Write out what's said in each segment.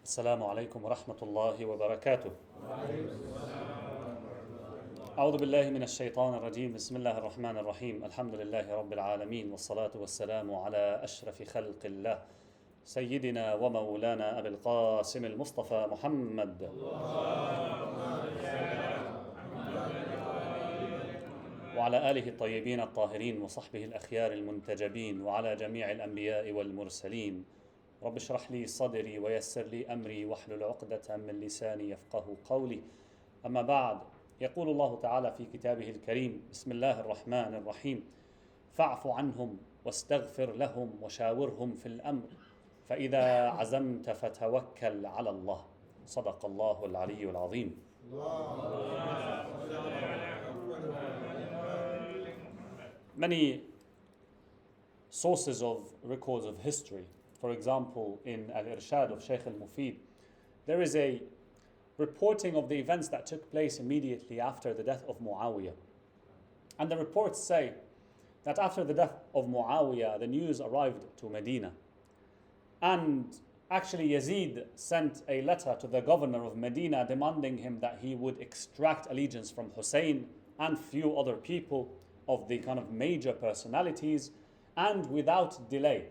السلام عليكم ورحمة الله وبركاته. أعوذ بالله من الشيطان الرجيم. بسم الله الرحمن الرحيم. الحمد لله رب العالمين، والصلاة والسلام على أشرف خلق الله سيدنا ومولانا أبي القاسم المصطفى محمد وعلى آله الطيبين الطاهرين وصحبه الأخيار المنتجبين وعلى جميع الأنبياء والمرسلين. رب اشرح لي صدري ويسر لي أمري واحلل عقدة من لساني يفقه قولي. أما بعد، يقول الله تعالى في كتابه الكريم: بسم الله الرحمن الرحيم: فاعف عنهم واستغفر لهم وشاورهم في الأمر فإذا عزمت فتوكل على الله. صدق الله العلي العظيم. Many sources of records of history, for example, in Al-Irshad of Shaykh al-Mufid, there is a reporting of the events that took place immediately after the death of Muawiyah. And the reports say that after the death of Muawiyah, the news arrived to Medina. And actually Yazid sent a letter to the governor of Medina demanding him that he would extract allegiance from Hussein and few other people of the kind of major personalities, and without delay.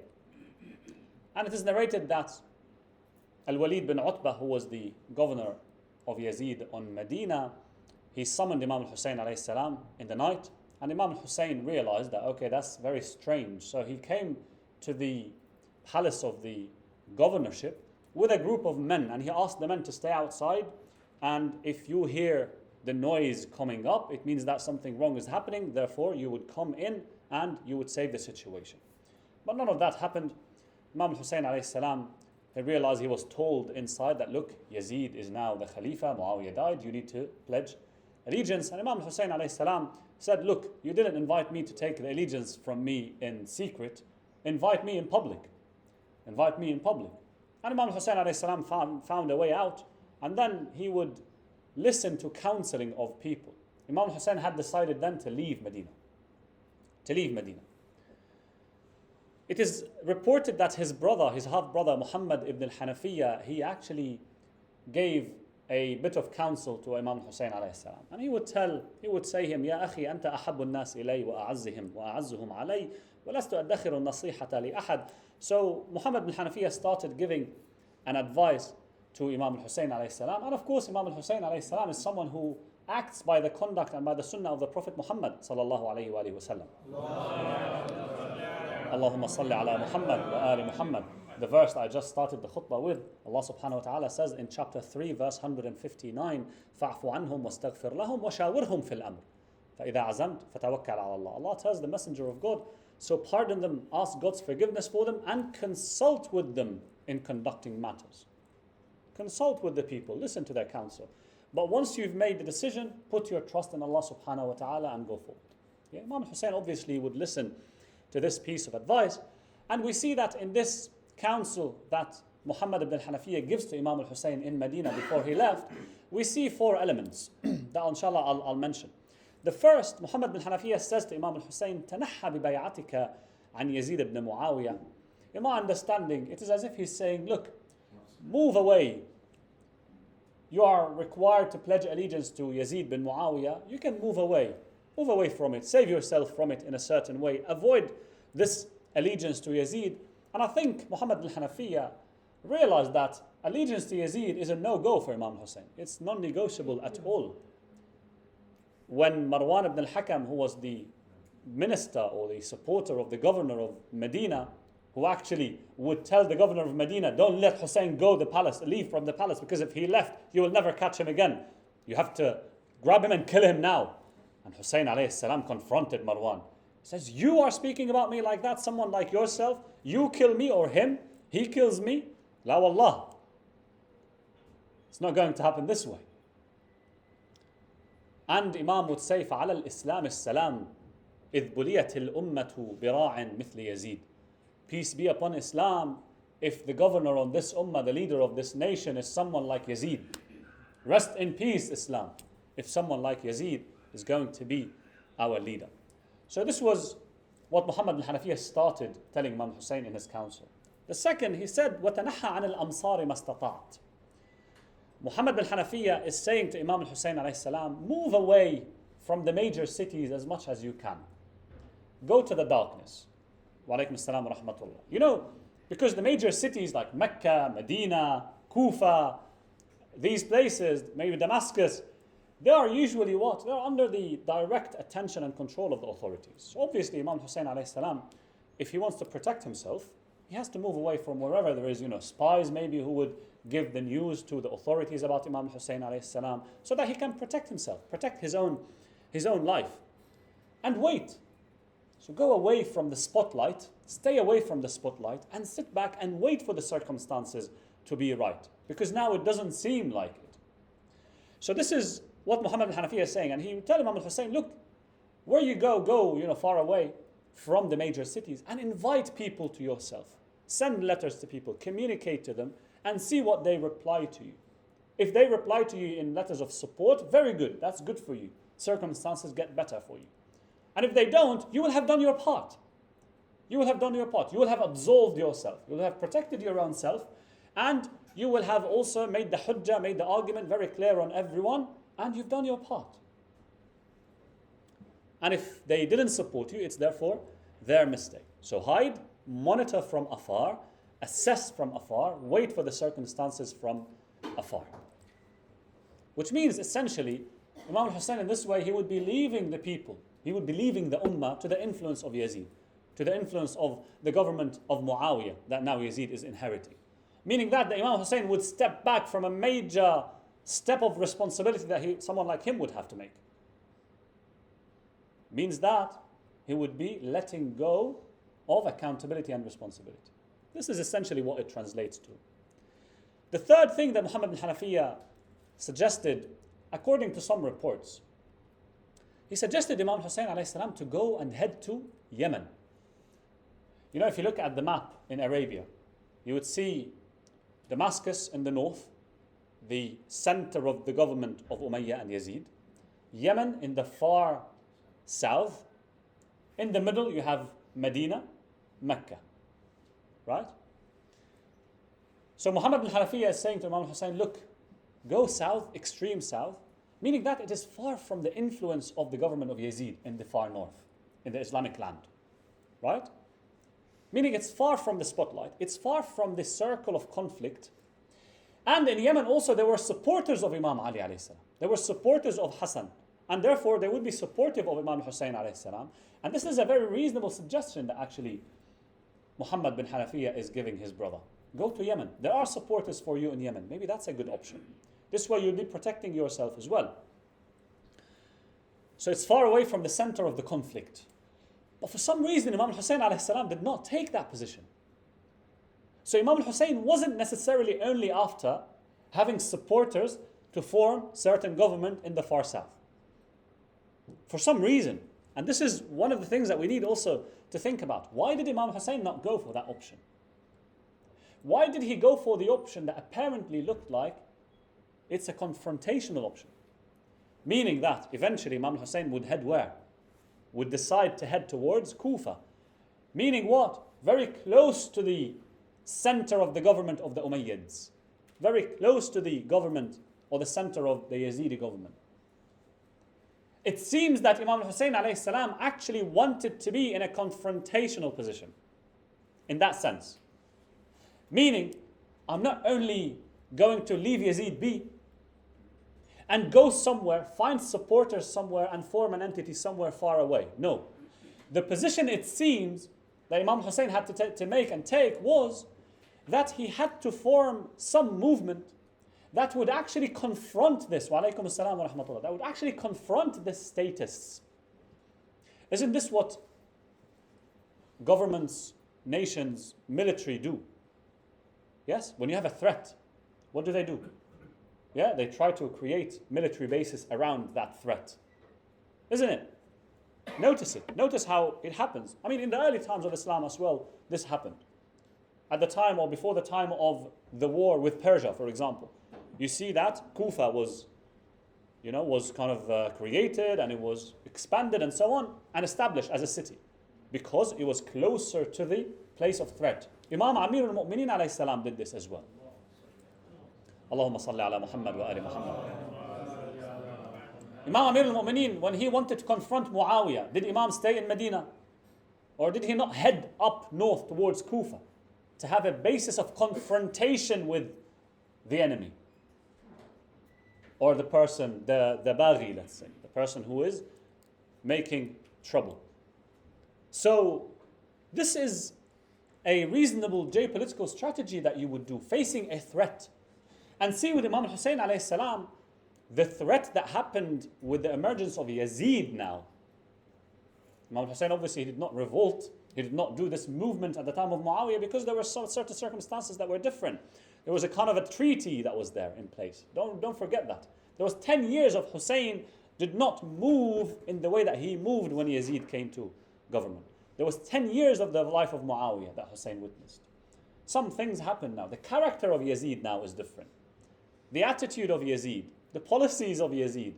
And it is narrated that Al-Walid bin Utbah, who was the governor of Yazid on Medina, he summoned Imam Hussein alayhi salam in the night, and Imam Hussein realized that, okay, that's very strange. So he came to the palace of the governorship with a group of men, and he asked the men to stay outside, and if you hear the noise coming up, it means that something wrong is happening, therefore you would come in and you would save the situation. But none of that happened. Imam Hussein alayhi salam, he realized, he was told inside that, look, Yazid is now the Khalifa, Muawiyah died, you need to pledge allegiance. And Imam Hussein alayhi salam said, look, you didn't invite me to take the allegiance from me in secret, invite me in public. Invite me in public. And Imam Hussein alayhi salam found a way out, and then he would listen to counseling of people. Imam Hussein had decided then to leave Medina. It is reported that his brother, his half-brother Muhammad ibn al-Hanafiya, he actually gave a bit of counsel to Imam Hussein alayhi salam. And he would say him, Ya akhi, anta ahabbu an-nas ilay wa a'azzuhum alay, wa lastu adakhiru an-nasihata li ahad. So Muhammad ibn al-Hanafiya started giving an advice to Imam Hussein alayhi salam. And of course, Imam Hussein alayhi salam is someone who acts by the conduct and by the sunnah of the Prophet Muhammad sallallahu alayhi wa sallam. Allahumma salli ala Muhammad wa ali Muhammad. The verse that I just started the khutbah with, Allah subhanahu wa ta'ala says in chapter 3, verse 159, فَاعْفُ عَنْهُمْ وَاسْتَغْفِرْ لَهُمْ وَشَاوِرْهُمْ فِي الْأَمْرِ فَإِذَا عَزَمْتَ فَتَوَكَّلْ عَلَى اللَّهِ. Allah tells the messenger of God, so pardon them, ask God's forgiveness for them, and consult with them in conducting matters. Consult with the people, listen to their counsel. But once you've made the decision, put your trust in Allah subhanahu wa ta'ala and go forward. Yeah, Imam Hussein obviously would listen to this piece of advice. And we see that in this counsel that Muhammad ibn al-Hanafiya gives to Imam al-Hussein in Medina before he left, we see four elements that inshallah I'll mention. The first, Muhammad ibn al-Hanafiya says to Imam al-Hussein, تَنَحَّى بِبَيْعَتِكَ عَنْ يَزِيدَ ibn Muawiyah. In my understanding, it is as if he's saying, look, move away. You are required to pledge allegiance to Yazid bin Muawiyah. You can move away. Move away from it. Save yourself from it in a certain way. Avoid this allegiance to Yazid. And I think Muhammad al-Hanafiya realized that allegiance to Yazid is a no-go for Imam Hussein. It's non-negotiable at all. When Marwan ibn al-Hakam, who was the minister or the supporter of the governor of Medina, who actually would tell the governor of Medina, don't let Hussein leave from the palace, because if he left, you will never catch him again. You have to grab him and kill him now. And Hussein alayhi salam confronted Marwan. He says, you are speaking about me like that, someone like yourself? You kill me or him? He kills me? La wallah. It's not going to happen this way. And Imam would say, فَعَلَى الْإِسْلَامِ السَّلَامِ إِذْ بُلِيَتِ الْأُمَّةُ بِرَاعٍ مِثْلِ يَزِيدٍ. Peace be upon Islam if the governor on this ummah, the leader of this nation, is someone like Yazid. Rest in peace, Islam, if someone like Yazid is going to be our leader. So this was what Muhammad al-Hanafiya started telling Imam Hussein in his council. The The second, he said, وَتَنَحَّى عَنِ الْأَمْصَارِ مَا اسْتَطَعْتَ. Muhammad bin Hanafiya is saying to Imam Hussein alayhi salam, move away from the major cities as much as you can. Go to the darkness. Wa alaykum assalam wa rahmatullah. You know, because the major cities like Mecca, Medina, Kufa, these places, maybe Damascus, they are usually what? They are under the direct attention and control of the authorities. So obviously Imam Hussein alayhi salam, if he wants to protect himself, he has to move away from wherever there is, spies maybe who would give the news to the authorities about Imam Hussein alayhi salam, so that he can protect himself, protect his own life. And wait. So go away from the spotlight, stay away from the spotlight, and sit back and wait for the circumstances to be right. Because now it doesn't seem like it. So this is what Muhammad bin Hanafiya is saying. And he would tell Imam Hussein, look, where you go far away from the major cities and invite people to yourself. Send letters to people, communicate to them, and see what they reply to you. If they reply to you in letters of support, very good, that's good for you. Circumstances get better for you. And if they don't, you will have done your part. You will have done your part. You will have absolved yourself. You will have protected your own self. And you will have also made the hujjah, made the argument very clear on everyone. And you've done your part. And if they didn't support you, it's therefore their mistake. So hide, monitor from afar, assess from afar, wait for the circumstances from afar. Which means essentially, Imam Hussein in this way, he would be leaving the people. He would be leaving the ummah to the influence of Yazid, to the influence of the government of Muawiyah that now Yazid is inheriting. Meaning that the Imam Hussein would step back from a major step of responsibility that someone like him would have to make. Means that he would be letting go of accountability and responsibility. This is essentially what it translates to. The third thing that Muhammad bin Hanafiya suggested, according to some reports, he suggested Imam Hussein alayhi salam to go and head to Yemen. If you look at the map in Arabia, you would see Damascus in the north, the center of the government of Umayyah and Yazid. Yemen in the far south. In the middle you have Medina, Mecca. Right? So Muhammad bin Hanafiya is saying to Imam Hussein, look, go south, extreme south, meaning that it is far from the influence of the government of Yazid in the far north, in the Islamic land. Right? Meaning it's far from the spotlight, it's far from the circle of conflict. And in Yemen also there were supporters of Imam Ali alayhi salam. There were supporters of Hassan. And therefore they would be supportive of Imam Hussein alayhi salam. And this is a very reasonable suggestion that actually Muhammad bin Hanafiya is giving his brother. Go to Yemen. There are supporters for you in Yemen. Maybe that's a good option. This way you'll be protecting yourself as well. So it's far away from the center of the conflict. But for some reason Imam Hussein alayhi salam did not take that position. So Imam Hussein wasn't necessarily only after having supporters to form certain government in the far south. For some reason. And this is one of the things that we need also to think about. Why did Imam Hussein not go for that option? Why did he go for the option that apparently looked like it's a confrontational option? Meaning that eventually Imam Hussein would head where? Would decide to head towards Kufa. Meaning what? Very close to the center of the government of the Umayyads. Very close to the government or the center of the Yazidi government. It seems that Imam Hussein alayhi salam actually wanted to be in a confrontational position. In that sense. Meaning, I'm not only going to leave Yazid be and go somewhere, find supporters somewhere and form an entity somewhere far away. No. The position it seems that Imam Hussein had to make and take was that he had to form some movement that would actually confront this. Wa alaykum assalam wa rahmatullah. That would actually confront this status. Isn't this what governments, nations, military do? Yes? When you have a threat, what do? Yeah, they try to create military bases around that threat. Isn't it? Notice it. Notice how it happens. I mean, in the early times of Islam as well, this happened. At the time or before the time of the war with Persia, for example, you see that Kufa was kind of created and it was expanded and so on and established as a city because it was closer to the place of threat. Imam Amir al-Mu'mineen alayhi salam did this as well. Allahumma salli ala Muhammad wa ali Muhammad. Imam Amir al-Mu'mineen, when he wanted to confront Muawiyah, did Imam stay in Medina? Or did he not head up north towards Kufa to have a basis of confrontation with the enemy? Or the person, the baghi, let's say, the person who is making trouble. So this is a reasonable geopolitical strategy that you would do, facing a threat. And see with Imam Hussein alayhi salam, the threat that happened with the emergence of Yazid now. Imam Hussein obviously did not revolt, he did not do this movement at the time of Muawiyah because there were certain circumstances that were different. There was a kind of a treaty that was there in place. Don't forget that. There was 10 years of Hussein did not move in the way that he moved when Yazid came to government. There was 10 years of the life of Muawiyah that Hussein witnessed. Some things happen now. The character of Yazid now is different. The attitude of Yazid, the policies of Yazid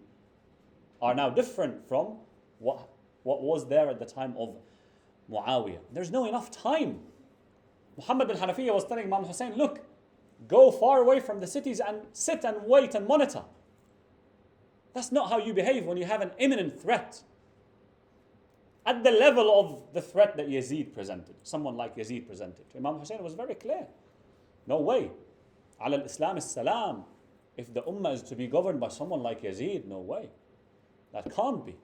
are now different from what was there at the time of Muawiyah. There's no enough time. Muhammad bin Hanafiya was telling Imam Hussein, look, go far away from the cities and sit and wait and monitor. That's not how you behave when you have an imminent threat. At the level of the threat that Yazid presented, someone like Yazid presented. Imam Hussein was very clear. No way. Ala al-Islam is-salam. If the ummah is to be governed by someone like Yazid, no way. That can't be.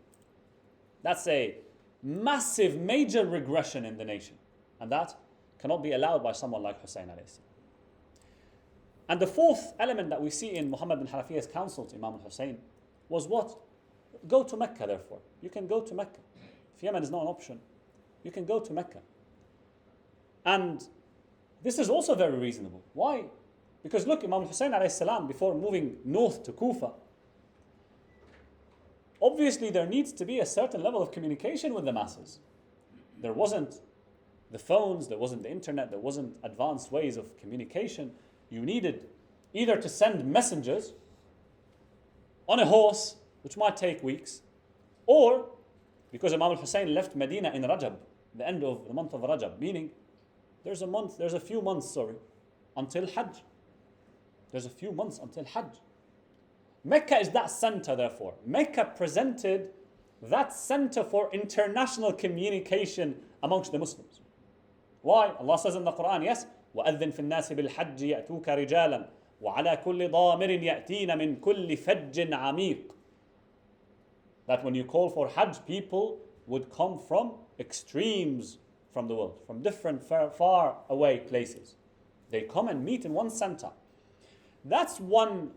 That's a massive, major regression in the nation. And that cannot be allowed by someone like Hussein alayhi salam. And the fourth element that we see in Muhammad bin Hanafiya's counsel to Imam Hussein was what? Go to Mecca, therefore. You can go to Mecca. If Yemen is not an option, you can go to Mecca. And this is also very reasonable. Why? Because look, Imam Hussein alayhi salam, before moving north to Kufa, obviously there needs to be a certain level of communication with the masses. There wasn't the phones, there wasn't the internet, there wasn't advanced ways of communication. You needed either to send messengers on a horse, which might take weeks, or because Imam al-Hussein left Medina in Rajab, the end of the month of Rajab, meaning there's a few months until Hajj. There's a few months until Hajj. Mecca is that center, therefore. Mecca presented that center for international communication amongst the Muslims. Why? Allah says in the Quran, yes, وَأَذِّن فِي النَّاسِ بِالْحَجِّ يَأْتُوكَ رِجَالًا وَعَلَى كُلِّ ضَامِرٍ يَأْتِينَ مِنْ كُلِّ فَجٍّ عَمِيقٍ. That when you call for Hajj, people would come from extremes from the world, from different far away places. They come and meet in one center. That's one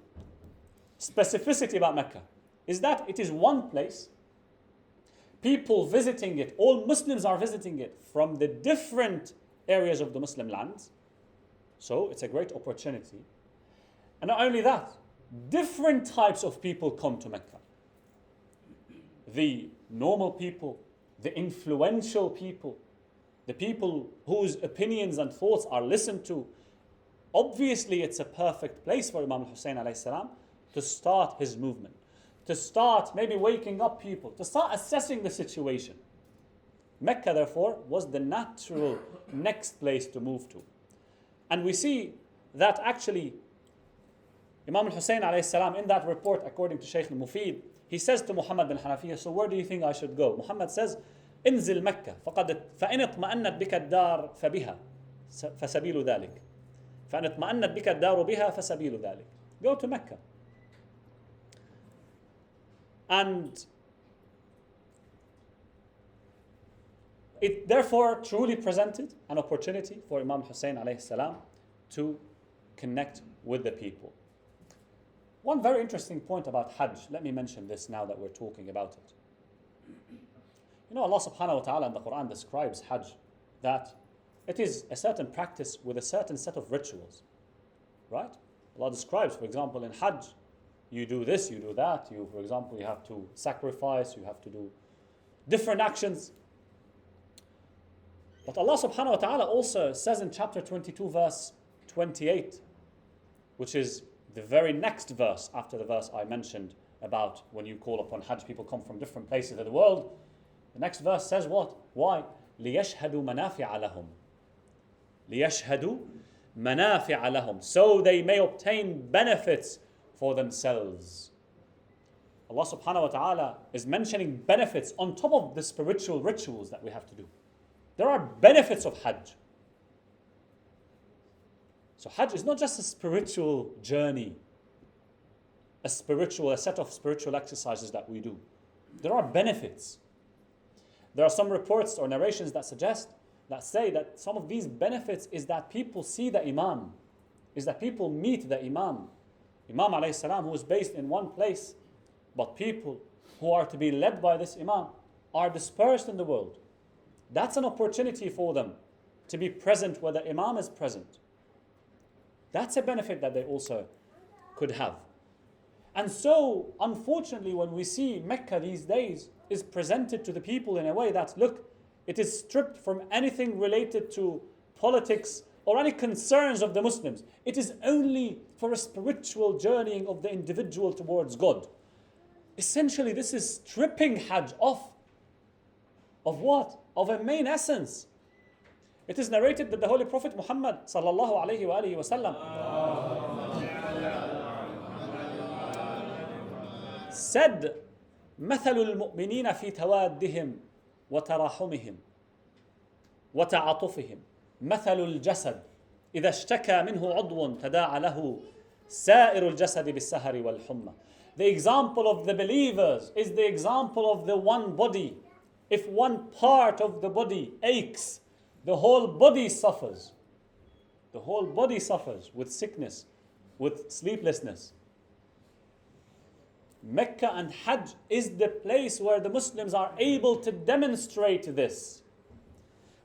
specificity about Mecca, is that it is one place. People visiting it, all Muslims are visiting it from the different areas of the Muslim lands. So it's a great opportunity. And not only that, different types of people come to Mecca. The normal people, the influential people, the people whose opinions and thoughts are listened to. Obviously, it's a perfect place for Imam Hussein alayhi salam to start his movement, to start maybe waking up people, to start assessing the situation. Mecca, therefore, was the natural next place to move to. And we see that actually Imam Hussein alayhi salam, in that report, according to Shaykh al-Mufid, he says to Muhammad bin Hanafiya, so where do you think I should go? Muhammad says, انزل مكة فإن اطمأنت بك الدار فبها فسبيل ذلك. فإن اطمأنت بك الدار بها فسبيل ذلك. Go to Mecca. And it therefore truly presented an opportunity for Imam Hussein alayhi salam to connect with the people. One very interesting point about Hajj, let me mention this now that we're talking about it. You know, Allah subhanahu wa ta'ala in the Quran describes Hajj that it is a certain practice with a certain set of rituals, right? Allah describes, for example, in Hajj, you do this, you do that. For example, you have to sacrifice, you have to do different actions. But Allah subhanahu wa ta'ala also says in chapter 22, verse 28, which is the very next verse after the verse I mentioned about when you call upon Hajj, people come from different places of the world. The next verse says what? Why? لِيَشْهَدُوا مَنَافِعَ لَهُمْ. لِيَشْهَدُوا مَنَافِعَ لَهُمْ, so they may obtain benefits for themselves. Allah subhanahu wa ta'ala is mentioning benefits on top of the spiritual rituals that we have to do. There are benefits of Hajj. So Hajj is not just a spiritual journey, a set of spiritual exercises that we do. There are benefits. There are some reports or narrations that say that some of these benefits is that people see the Imam, is that people meet the Imam. Imam alayhi salam, who is based in one place, but people who are to be led by this Imam are dispersed in the world. That's an opportunity for them to be present where the Imam is present. That's a benefit that they also could have. And so, unfortunately, when we see Mecca these days is presented to the people in a way that, look, it is stripped from anything related to politics or any concerns of the Muslims. It is only for a spiritual journeying of the individual towards God. Essentially, this is stripping Hajj off of what? Of a main essence. It is narrated that the Holy Prophet Muhammad sallallahu alayhi wa alihi wa sallam said, مثل المؤمنين في توادهم وتراحمهم وتعاطفهم مثل الجسد إذا اشتكى منه عضو تداعى له سائر الجسد بالسهر والحمى. The example of the believers is the example of the one body. If one part of the body aches, the whole body suffers. The whole body suffers with sickness, with sleeplessness. Mecca and Hajj is the place where the Muslims are able to demonstrate this,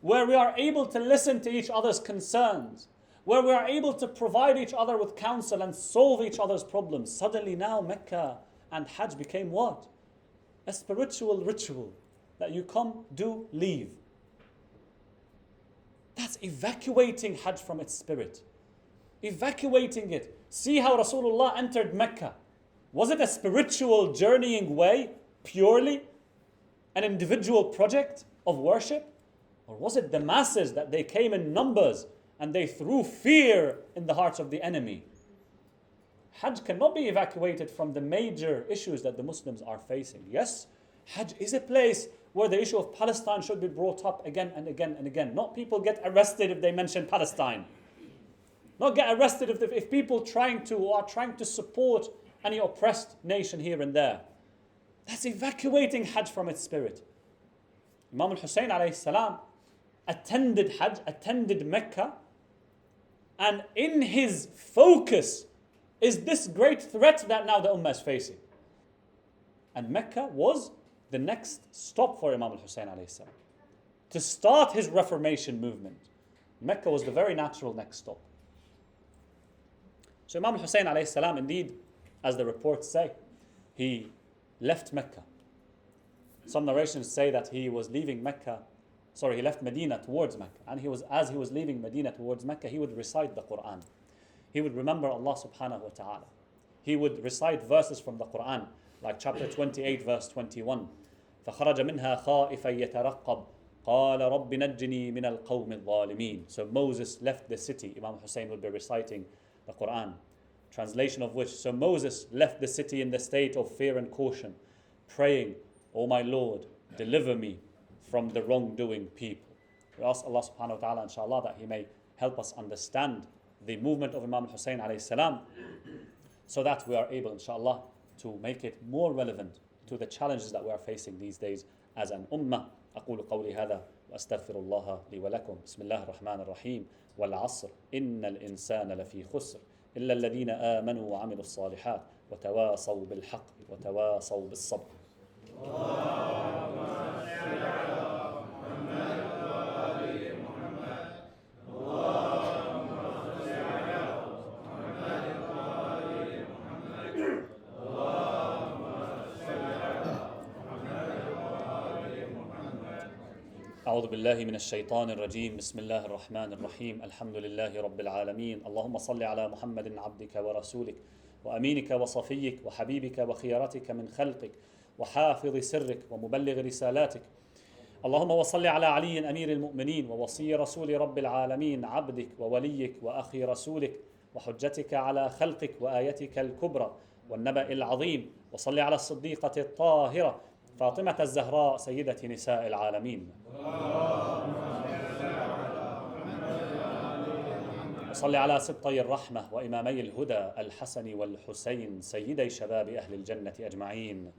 where we are able to listen to each other's concerns, where we are able to provide each other with counsel and solve each other's problems. Suddenly now Mecca and Hajj became what? A spiritual ritual that you come, do, leave. That's evacuating Hajj from its spirit. Evacuating it. See how Rasulullah entered Mecca. Was it a spiritual journeying way, purely an individual project of worship? Or was it the masses that they came in numbers and they threw fear in the hearts of the enemy? Hajj cannot be evacuated from the major issues that the Muslims are facing. Yes, Hajj is a place where the issue of Palestine should be brought up again and again and again. Not people get arrested if they mention Palestine. Not get arrested if people are trying to support any oppressed nation here and there. That's evacuating Hajj from its spirit. Imam Hussein alayhi salam attended Hajj, attended Mecca, and in his focus is this great threat that now the Ummah is facing. And Mecca was the next stop for Imam Hussein alayhi salam. To start his Reformation movement, Mecca was the very natural next stop. So Imam Hussein alayhi salam, indeed, as the reports say, he left Mecca. Some narrations say that he was leaving he left Medina towards Mecca. And as he was leaving Medina towards Mecca, he would recite the Quran. He would remember Allah subhanahu wa ta'ala. He would recite verses from the Quran, like chapter 28, verse 21. فَخَرَجَ مِنْهَا خَائِفًا يَتَرَقَّبْ قَالَ رَبِّ نَجِّنِي مِنَ الْقَوْمِ الظَّالِمِينَ. So Moses left the city. Imam Hussein would be reciting the Quran. Translation of which, so Moses left the city in the state of fear and caution, praying, O my Lord, deliver me from the wrongdoing people. We ask Allah subhanahu wa ta'ala, inshallah, that He may help us understand the movement of Imam Hussein alayhi salam, so that we are able, inshallah, to make it more relevant to the challenges that we are facing these days as an ummah. أقول قولي هذا وأستغفر الله لي ولكم. بسم الله الرحمن الرحيم. والعصر إن الإنسان لفي خسر إلا الذين آمنوا وعملوا الصالحات وتواصوا بالحق وتواصوا بالصبر. أعوذ بالله من الشيطان الرجيم. بسم الله الرحمن الرحيم. الحمد لله رب العالمين. اللهم صل على محمد عبدك ورسولك وأمينك وصفيك وحبيبك وخيرتك من خلقك وحافظ سرك ومبلغ رسالاتك اللهم وصل على علي أمير المؤمنين ووصي رسول رب العالمين عبدك ووليك وأخي رسولك وحجتك على خلقك وآيتك الكبرى والنبأ العظيم، وصل على الصديقة الطاهرة فاطمة الزهراء سيدة نساء العالمين، وصل على سبطي الرحمة وإمامي الهدى الحسن والحسين سيدي شباب أهل الجنة أجمعين،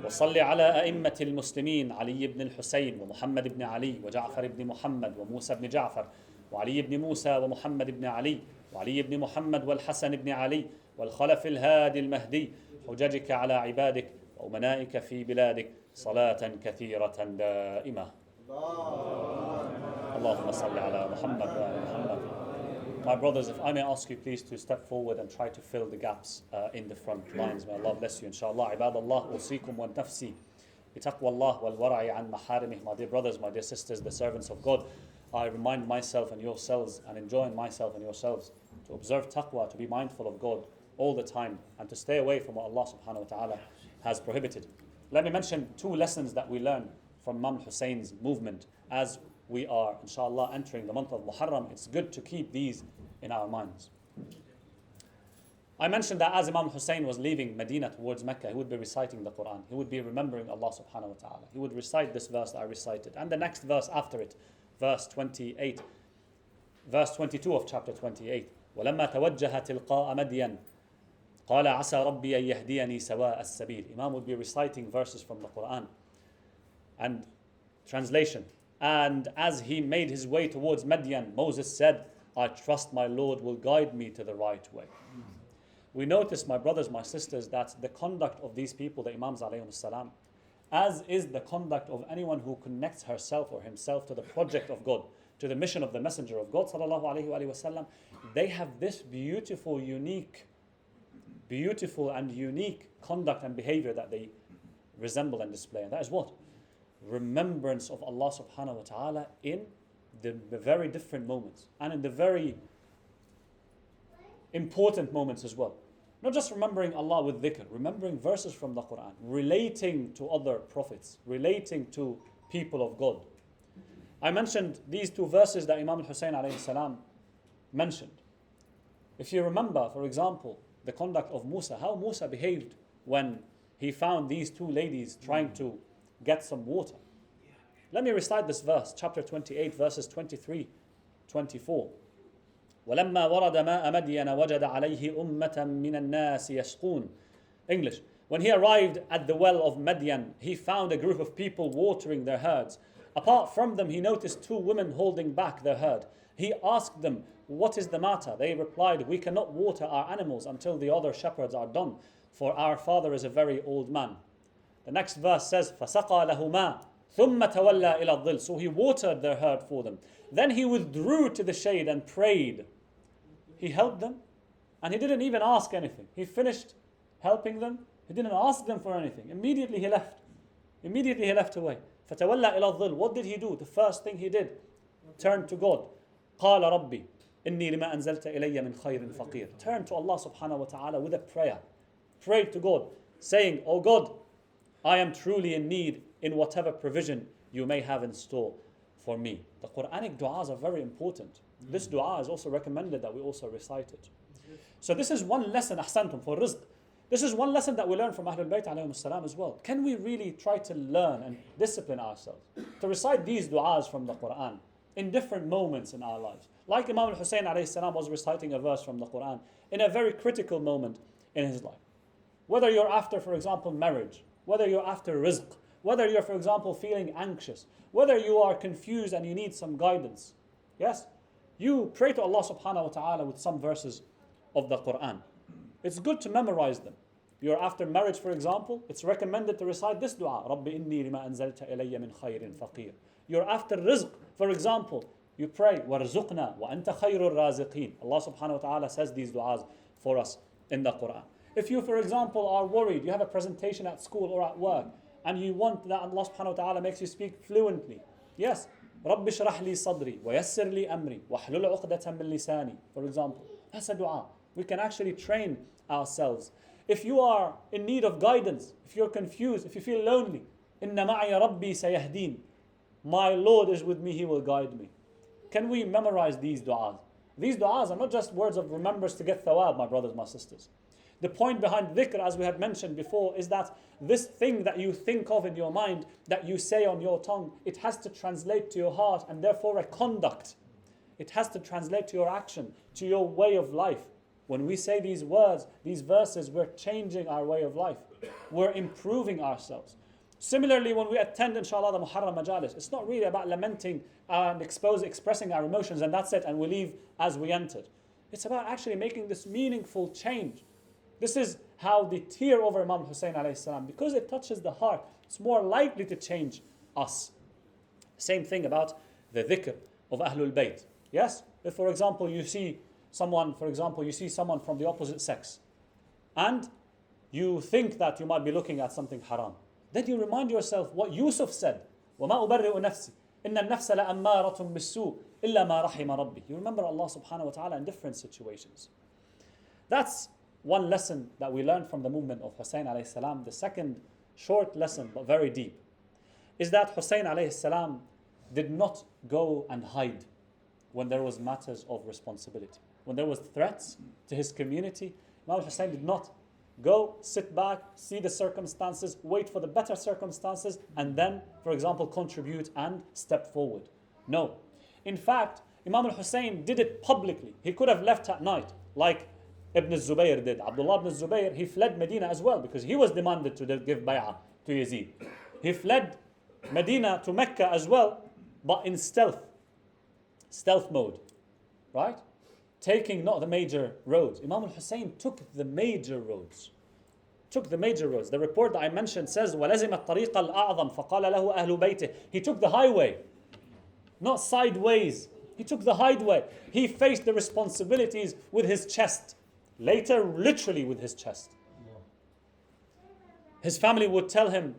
وصل على أئمة المسلمين علي بن الحسين ومحمد بن علي وجعفر بن محمد وموسى بن جعفر وعلي بن موسى ومحمد بن علي وعلي بن محمد والحسن بن علي والخلف الهادي المهدي، حججك على عبادك وأمنائك في بلادك صلاة كثيرة دائمة. اللهم صل على محمد وآل محمد. My brothers, if I may ask you please to step forward and try to fill the gaps in the front lines. May Allah bless you, inshallah. عباد الله أوصيكم ونفسي بتقوى الله والورع عن محارمه. My dear brothers, my dear sisters, the servants of God, I remind myself and yourselves and enjoin myself and yourselves to observe taqwa, to be mindful of God all the time and to stay away from what Allah subhanahu wa ta'ala has prohibited. Let me mention two lessons that we learn from Imam Hussein's movement as we are, inshallah, entering the month of Muharram. It's good to keep these in our minds. I mentioned that as Imam Hussein was leaving Medina towards Mecca, he would be reciting the Quran. He would be remembering Allah subhanahu wa ta'ala. He would recite this verse that I recited and the next verse after it, verse 28, verse 22 of chapter 28. وَلَمَّا تَوَجَّهَ تِلْقَاءَ مَدْيَنَ قَالَ عَسَى رَبِّي أَن يَهْدِيَنِي سَوَاءَ السَّبِيلِ. Imam would be reciting verses from the Quran. And translation, and as he made his way towards Madian, Moses said, I trust my Lord will guide me to the right way. We notice, my brothers, my sisters, that the conduct of these people, the Imams alayhim salam, as is the conduct of anyone who connects herself or himself to the project of God, to the mission of the Messenger of God, sallallahu alayhi wa sallam, they have this beautiful and unique conduct and behavior that they resemble and display. And that is what? Remembrance of Allah subhanahu wa ta'ala in the very different moments and in the very important moments as well. Not just remembering Allah with dhikr, remembering verses from the Quran, relating to other prophets, relating to people of God. I mentioned these two verses that Imam al-Hussein alayhi salam mentioned. If you remember, for example, the conduct of Musa, how Musa behaved when he found these two ladies trying to get some water. Let me recite this verse, chapter 28, verses 23, 24. وَلَمَّا وَرَدَ مَاءَ مَدْيَنَ وَجَدَ عَلَيْهِ أُمَّةً مِّنَ النَّاسِ يَسْقُونَ. English. When he arrived at the well of Madian, he found a group of people watering their herds. Apart from them, he noticed two women holding back their herd. He asked them, what is the matter? They replied, we cannot water our animals until the other shepherds are done, for our father is a very old man. The next verse says, فَسَقَى لَهُمَا ثُمَّ تَوَلَّى إِلَى الظِّلِّ. So he watered their herd for them. Then he withdrew to the shade and prayed. He helped them and he didn't even ask anything. He finished helping them. He didn't ask them for anything. Immediately he left. Immediately he left away. فَتَوَلَّى إِلَى الظِّلِّ. What did he do? The first thing he did, turned to God. قَالَ رَبِّي إِنِّي لِمَا أَنزَلْتَ إِلَيَّ مِنْ خَيْرٍ فَقِيرٍ. Turned to Allah subhanahu wa ta'ala with a prayer. Prayed to God, saying, oh God, I am truly in need in whatever provision you may have in store for me. The Quranic du'as are very important. This du'a is also recommended that we also recite it. So this is one lesson, ahsantum, for rizq. This is one lesson that we learn from Ahlul Bayt alayhim salam as well. Can we really try to learn and discipline ourselves to recite these du'as from the Quran in different moments in our lives? Like Imam al-Hussein alayhi salam was reciting a verse from the Quran in a very critical moment in his life. Whether you're after, for example, marriage, whether you're after rizq, whether you're, for example, feeling anxious, whether you are confused and you need some guidance, yes, you pray to Allah subhanahu wa ta'ala with some verses of the Quran. It's good to memorize them. You're after marriage, for example, it's recommended to recite this dua, رَبِّ إِنِّي لِمَا أَنزَلْتَ إِلَيَّ مِنْ خَيْرٍ فَقِيرٍ. You're after rizq, for example, you pray, وَارْزُقْنَا وَأَنْتَ خَيْرُ الرَّازِقِينَ. Allah subhanahu wa ta'ala says these du'as for us in the Quran. If you, for example, are worried, you have a presentation at school or at work, and you want that Allah subhanahu wa ta'ala makes you speak fluently, yes, رَبِّ اشْرَحْ لِي صَدْرِي وَيَسِّرْ لِي أَمْرِي وَاحْلُلْ عُقْدَةً مِّن لِسَانِي. For example, that's a dua. We can actually train ourselves If you are in need of guidance, if you're confused, if you feel lonely, إِنَّ مَعِيَ رَبِّي سَيَهْدِينِ, my Lord is with me, He will guide me. Can we memorize these du'as? These du'as are not just words of remembrance to get thawab, my brothers, my sisters. The point behind dhikr, as we had mentioned before, is that this thing that you think of in your mind, that you say on your tongue, it has to translate to your heart, and therefore a conduct. It has to translate to your action, to your way of life. When we say these words, these verses, we're changing our way of life. We're improving ourselves. Similarly, when we attend, inshallah, the Muharram Majalis, it's not really about lamenting and expressing our emotions and that's it, and we leave as we entered. It's about actually making this meaningful change. This is how the tear over Imam Hussein alayhi salam, because it touches the heart, it's more likely to change us. Same thing about the dhikr of Ahlul Bayt. Yes? If, for example, you see someone from the opposite sex, and you think that you might be looking at something haram, then you remind yourself what Yusuf said, وَمَا أُبَرِّئُ نَفْسِي إِنَّ النَّفْسَ لَأَمَّارَةٌ بِالسُّوءِ إِلَّا مَا رَحِمَ رَبِّي. You remember Allah subhanahu wa ta'ala in different situations. That's one lesson that we learned from the movement of Hussein alayhi salam. The second short lesson, but very deep, is that Hussein alayhi salam did not go and hide when there was matters of responsibility. When there was threats to his community, Imam Hussein did not go, sit back, see the circumstances, wait for the better circumstances, and then, for example, contribute and step forward. No. In fact, Imam al-Hussein did it publicly. He could have left at night, like Ibn Zubayr did. Abdullah ibn Zubayr, he fled Medina as well, because he was demanded to give bay'ah to Yazid. He fled Medina to Mecca as well, but in stealth mode, right? Taking not the major roads. Imam al-Hussein took the major roads. The report that I mentioned says, وَلَزِمَ الطَّرِيقَ الْأَعْظَمِ فَقَالَ لَهُ أَهْلُ بَيْتِهِ. He took the highway, not sideways. He took the highway. He faced the responsibilities with his chest. Later, literally with his chest. His family would tell him,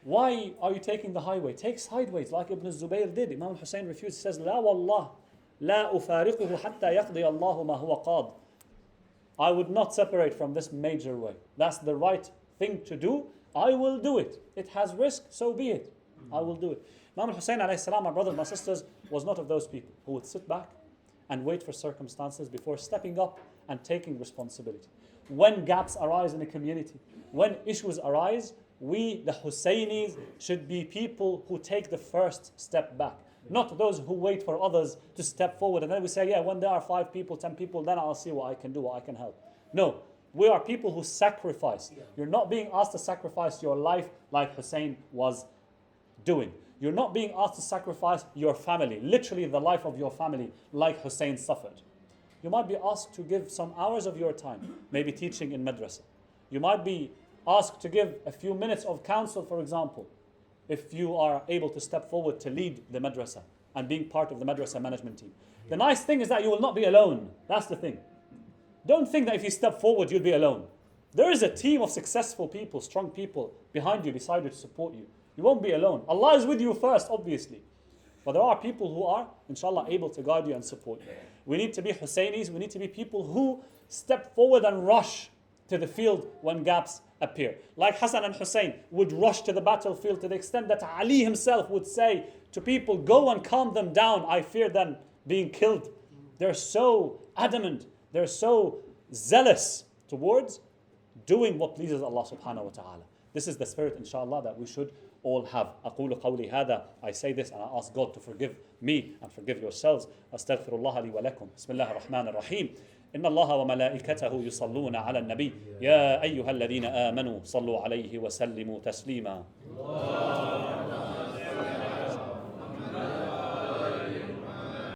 why are you taking the highway? Take sideways like Ibn Zubayr did. Imam al-Hussein refused. He says, لا والله لا أفارقه حتى يقضي الله ما هو قاض. I would not separate from this major way. That's the right thing to do. I will do it. It has risk, so be it. I will do it. Imam al-Hussein alayhi salam, my brothers, my sisters, was not of those people who would sit back and wait for circumstances before stepping up and taking responsibility. When gaps arise in a community, when issues arise, we, the Husseinis, should be people who take the first step back. Not those who wait for others to step forward and then we say, yeah, when there are 5 people, 10 people, then I'll see what I can do, what I can help. No, we are people who sacrifice. You're not being asked to sacrifice your life like Hussein was doing. You're not being asked to sacrifice your family, literally the life of your family, like Hussein suffered. You might be asked to give some hours of your time, maybe teaching in madrasa. You might be asked to give a few minutes of counsel, for example, if you are able to step forward to lead the madrasa and being part of the madrasa management team. The nice thing is that you will not be alone. That's the thing. Don't think that if you step forward, you'll be alone. There is a team of successful people, strong people behind you, beside you to support you. You won't be alone. Allah is with you first, obviously. But there are people who are, inshallah, able to guide you and support you. We need to be Husseinis. We need to be people who step forward and rush to the field when gaps appear. Like Hassan and Hussein would rush to the battlefield to the extent that Ali himself would say to people, go and calm them down. I fear them being killed. They're so adamant. They're so zealous towards doing what pleases Allah subhanahu wa ta'ala. This is the spirit, inshallah, that we should all have. أقول قولي هذا. I say this and I ask God to forgive me and forgive yourselves. أستغفر الله لي ولكم. بسم الله الرحمن الرحيم. إن الله وملائكته يصلون على النبي يا أيها الذين آمنوا صلوا عليه وسلموا تسليما.